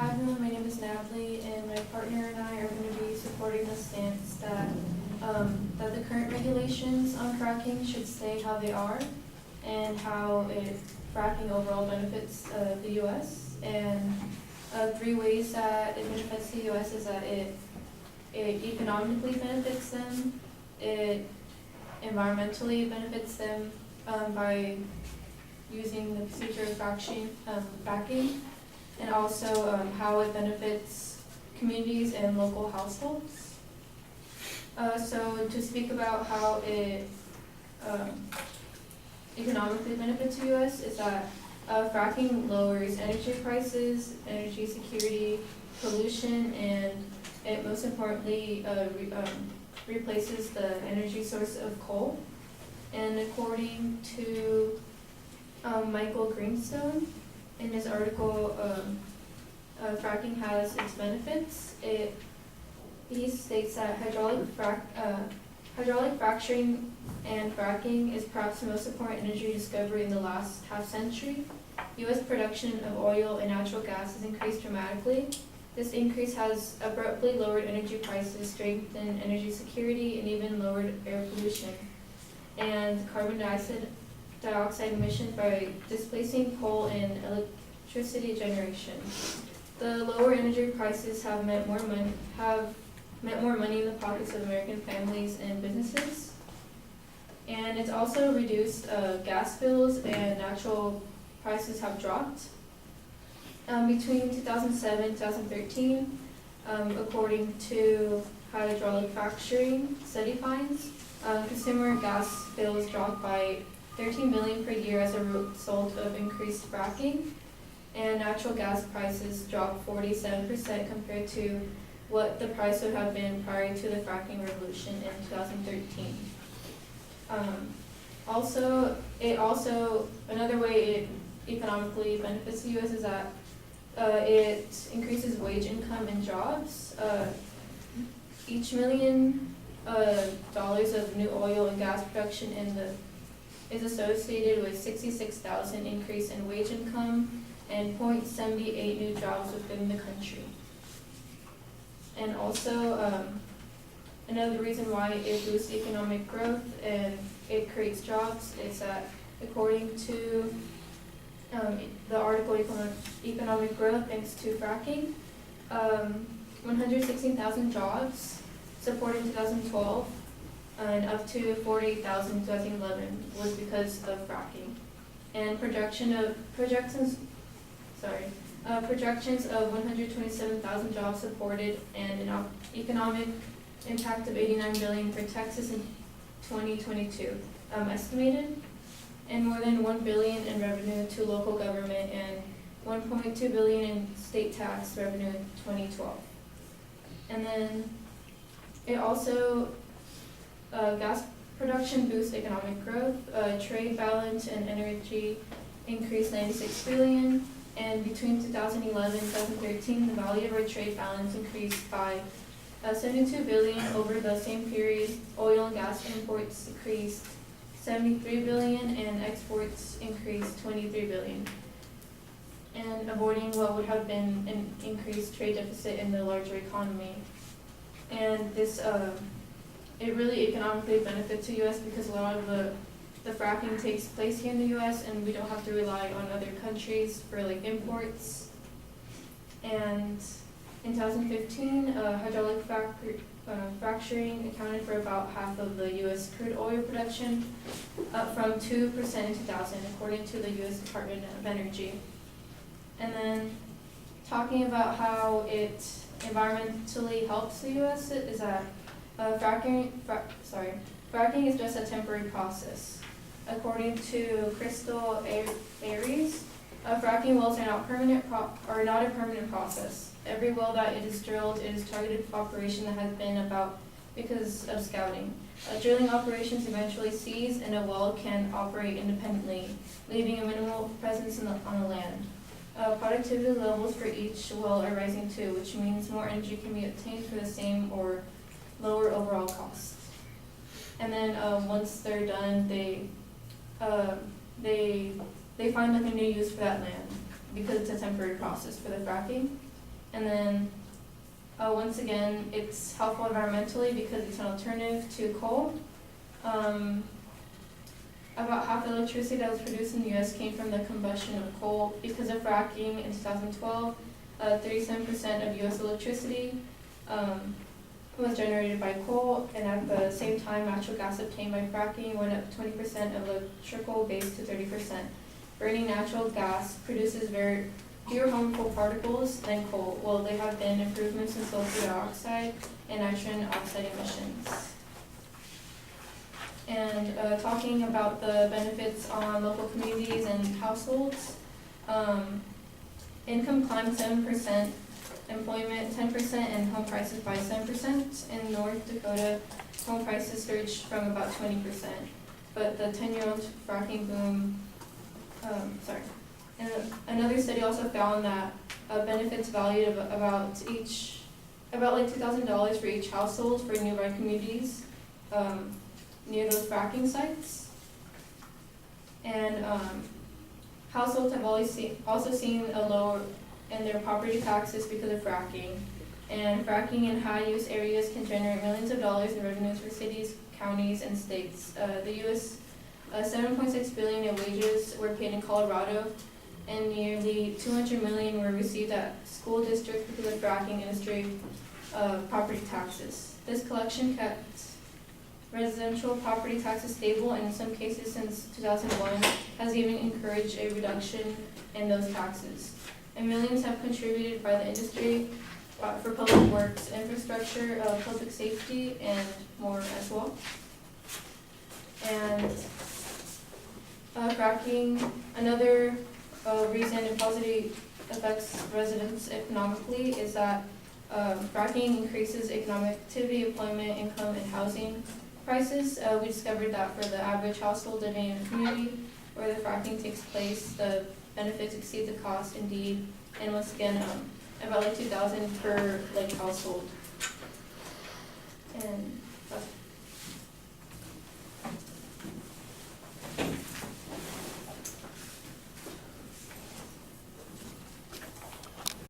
Hi everyone, my name is Natalie, and my partner and I are going to be supporting the stance that that the current regulations on fracking should stay how they are, and how fracking overall benefits the U.S. And 3 ways that it benefits the U.S. is that it economically benefits them, it environmentally benefits them by using the procedure of fracking, and also how it benefits communities and local households. So to speak about how it economically benefits the U.S. is that fracking lowers energy prices, energy security, pollution, and it most importantly replaces the energy source of coal. And according to Michael Greenstone, in his article, fracking has its benefits. He states that hydraulic fracturing and fracking is perhaps the most important energy discovery in the last half-century. U.S. production of oil and natural gas has increased dramatically. This increase has abruptly lowered energy prices, strengthened energy security, and even lowered air pollution and carbon dioxide emissions by displacing coal and electricity generation. The lower energy prices have meant more money in the pockets of American families and businesses. And it's also reduced gas bills, and natural prices have dropped. Between 2007 and 2013, according to hydraulic fracturing study finds, consumer gas bills dropped by $13 billion per year as a result of increased fracking, and natural gas prices dropped 47% compared to what the price would have been prior to the fracking revolution in 2013. Another way it economically benefits the U.S. is that it increases wage income and jobs. Each $1 million of new oil and gas production is associated with 66,000 increase in wage income and 0.78 new jobs within the country. And also, another reason why it boosts economic growth and it creates jobs is that, according to the article Economic Growth Thanks to Fracking, 116,000 jobs supported in 2012 and up to 48,000 in 2011 was because of fracking. And projections of 127,000 jobs supported and an economic impact of $89 billion for Texas in 2022 estimated, and more than $1 billion in revenue to local government and $1.2 billion in state tax revenue in 2012. And then it also gas production boosts economic growth, trade balance and energy increased $96 billion, and between 2011 and 2013, the value of our trade balance increased by $72 billion. Over the same period, oil and gas imports decreased $73 billion and exports increased $23 billion, and avoiding what would have been an increased trade deficit in the larger economy. And this it really economically benefits the U.S. because a lot of the fracking takes place here in the U.S. and we don't have to rely on other countries for like imports. And in 2015, hydraulic fracturing accounted for about half of the U.S. crude oil production, up from 2% in 2000, according to the U.S. Department of Energy. And then talking about how it environmentally helps the U.S. is that fracking is just a temporary process. According to Crystal Aries, fracking wells are not a permanent process. Every well that it is drilled is targeted for operation that has been about because of scouting. Drilling operations eventually cease and a well can operate independently, leaving a minimal presence on the land. Productivity levels for each well are rising too, which means more energy can be obtained for the same or lower overall cost. And then once they're done, they find like a new use for that land because it's a temporary process for the fracking. And then, once again, it's helpful environmentally because it's an alternative to coal. About half the electricity that was produced in the U.S. came from the combustion of coal. Because of fracking in 2012, 37% of U.S. electricity was generated by coal, and at the same time, natural gas obtained by fracking went up 20% of electrical base to 30%. Burning natural gas produces fewer harmful particles than coal. Well, there have been improvements in sulfur dioxide and nitrogen oxide emissions. And talking about the benefits on local communities and households, income climbed 7%, employment 10%, and home prices by 7%. In North Dakota, home prices surged from about 20%. But the 10-year-old fracking boom, And another study also found that benefits valued about $2,000 for each household for nearby communities near those fracking sites. And households have also seen a lower in their property taxes because of fracking. And fracking in high-use areas can generate millions of dollars in revenues for cities, counties, and states. The U.S. $7.6 billion in wages were paid in Colorado, and nearly $200 million were received at school districts because of fracking industry property taxes. This collection kept residential property taxes stable, and in some cases since 2001 has even encouraged a reduction in those taxes. And millions have contributed by the industry for public works, infrastructure, public safety, and more as well. And fracking, another reason it positively affects residents economically is that fracking increases economic activity, employment, income, and housing prices. We discovered that for the average household living in a community where the fracking takes place, the benefits exceed the cost indeed, and once again, about $2,000 per household. And that's